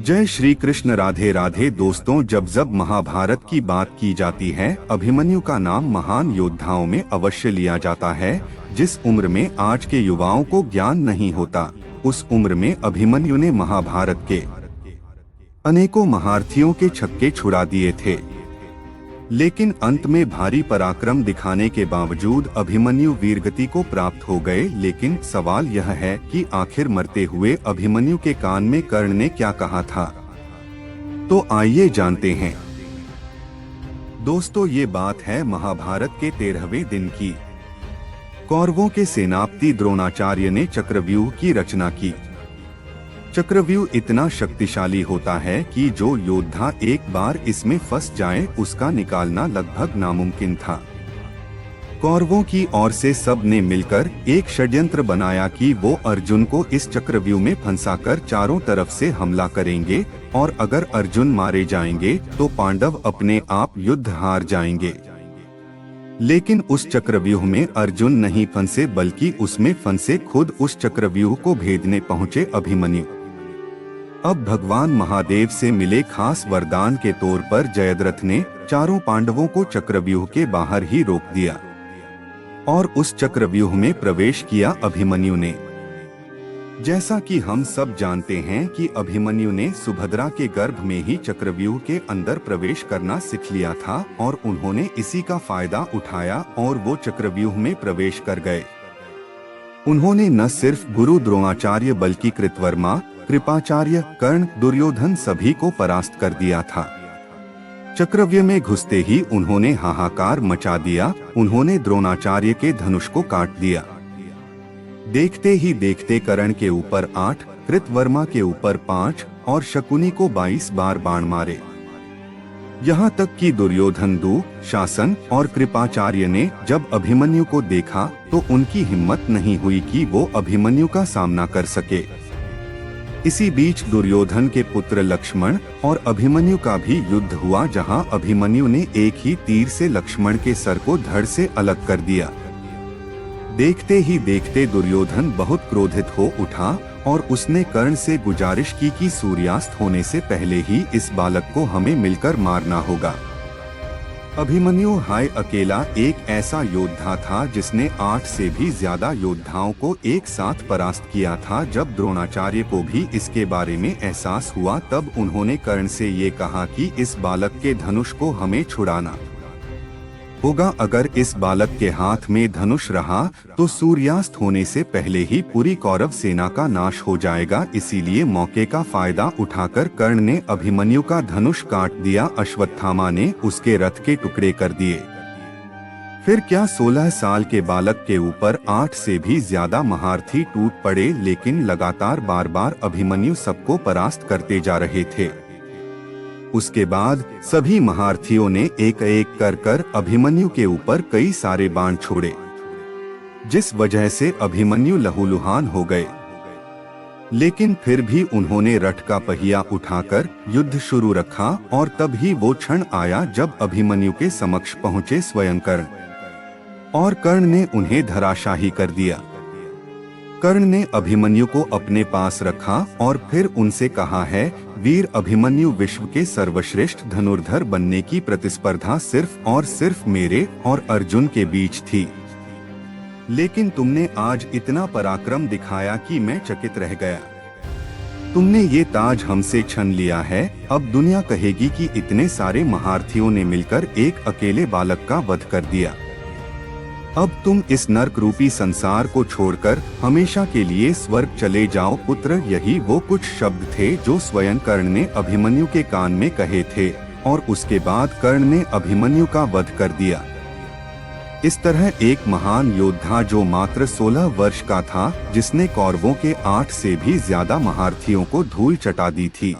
जय श्री कृष्ण। राधे राधे दोस्तों, जब महाभारत की बात की जाती है, अभिमन्यु का नाम महान योद्धाओं में अवश्य लिया जाता है। जिस उम्र में आज के युवाओं को ज्ञान नहीं होता, उस उम्र में अभिमन्यु ने महाभारत के अनेकों महारथियों के छक्के छुड़ा दिए थे। लेकिन अंत में भारी पराक्रम दिखाने के बावजूद अभिमन्यु वीरगति को प्राप्त हो गए। लेकिन सवाल यह है कि आखिर मरते हुए अभिमन्यु के कान में कर्ण ने क्या कहा था? तो आइए जानते हैं। दोस्तों, ये बात है महाभारत के 13वें दिन की। कौरवों के सेनापति द्रोणाचार्य ने चक्रव्यूह की रचना की। चक्रव्यूह इतना शक्तिशाली होता है कि जो योद्धा एक बार इसमें फंस जाए, उसका निकालना लगभग नामुमकिन था। कौरवों की ओर से सब ने मिलकर एक षड्यंत्र बनाया कि वो अर्जुन को इस चक्रव्यूह में फंसाकर चारों तरफ से हमला करेंगे और अगर अर्जुन मारे जाएंगे तो पांडव अपने आप युद्ध हार जाएंगे। लेकिन उस चक्रव्यूह में अर्जुन नहीं फंसे, बल्कि उसमें फंसे खुद उस चक्रव्यूह को भेदने पहुंचे अभिमन्यु। अब भगवान महादेव से मिले खास वरदान के तौर पर जयद्रथ ने चारों पांडवों को चक्रव्यूह के बाहर ही रोक दिया और उस चक्रव्यूह में प्रवेश किया अभिमन्यु ने। जैसा कि हम सब जानते हैं कि अभिमन्यु ने सुभद्रा के गर्भ में ही चक्रव्यूह के अंदर प्रवेश करना सीख लिया था और उन्होंने इसी का फायदा उठाया और वो चक्रव्यूह में प्रवेश कर गए। उन्होंने न सिर्फ गुरु द्रोणाचार्य बल्कि कृतवर्मा, कृपाचार्य, कर्ण, दुर्योधन सभी को परास्त कर दिया था। चक्रव्यूह में घुसते ही उन्होंने हाहाकार मचा दिया। उन्होंने द्रोणाचार्य के धनुष को काट दिया। देखते ही देखते कर्ण के ऊपर 8, कृतवर्मा के ऊपर 5 और शकुनी को 22 बार बाण मारे। यहाँ तक कि दुर्योधन, दुःशासन और कृपाचार्य ने जब अभिमन्यु को देखा तो उनकी हिम्मत नहीं हुई कि वो अभिमन्यु का सामना कर सके। इसी बीच दुर्योधन के पुत्र लक्ष्मण और अभिमन्यु का भी युद्ध हुआ, जहां अभिमन्यु ने एक ही तीर से लक्ष्मण के सर को धड़ से अलग कर दिया। देखते ही देखते दुर्योधन बहुत क्रोधित हो उठा और उसने कर्ण से गुजारिश की कि सूर्यास्त होने से पहले ही इस बालक को हमें मिलकर मारना होगा। अभिमन्यु हाय अकेला एक ऐसा योद्धा था जिसने 8 से भी ज्यादा योद्धाओं को एक साथ परास्त किया था। जब द्रोणाचार्य को भी इसके बारे में एहसास हुआ, तब उन्होंने कर्ण से ये कहा कि इस बालक के धनुष को हमें छुड़ाना होगा। अगर इस बालक के हाथ में धनुष रहा तो सूर्यास्त होने से पहले ही पूरी कौरव सेना का नाश हो जाएगा। इसीलिए मौके का फायदा उठाकर कर्ण ने अभिमन्यु का धनुष काट दिया। अश्वत्थामा ने उसके रथ के टुकड़े कर दिए। फिर क्या 16 साल के बालक के ऊपर 8 से भी ज्यादा महारथी टूट पड़े, लेकिन लगातार बार बार अभिमन्यु सबको परास्त करते जा रहे थे। उसके बाद सभी महारथियों ने एक एक कर अभिमन्यु के ऊपर कई सारे बाण छोड़े, जिस वजह से अभिमन्यु लहूलुहान हो गए। लेकिन फिर भी उन्होंने रथ का पहिया उठाकर युद्ध शुरू रखा और तब ही वो क्षण आया जब अभिमन्यु के समक्ष पहुंचे स्वयं कर्ण, और कर्ण ने उन्हें धराशाही कर दिया। कर्ण ने अभिमन्यु को अपने पास रखा और फिर उनसे कहा है, वीर अभिमन्यु, विश्व के सर्वश्रेष्ठ धनुर्धर बनने की प्रतिस्पर्धा सिर्फ और सिर्फ मेरे और अर्जुन के बीच थी। लेकिन तुमने आज इतना पराक्रम दिखाया कि मैं चकित रह गया। तुमने ये ताज हमसे छीन लिया है। अब दुनिया कहेगी कि इतने सारे महारथियों ने मिलकर एक अकेले बालक का वध कर दिया। अब तुम इस नरक रूपी संसार को छोड़कर हमेशा के लिए स्वर्ग चले जाओ पुत्र। यही वो कुछ शब्द थे जो स्वयं कर्ण ने अभिमन्यु के कान में कहे थे और उसके बाद कर्ण ने अभिमन्यु का वध कर दिया। इस तरह एक महान योद्धा जो मात्र 16 वर्ष का था, जिसने कौरवों के 8 से भी ज्यादा महारथियों को धूल चटा दी थी।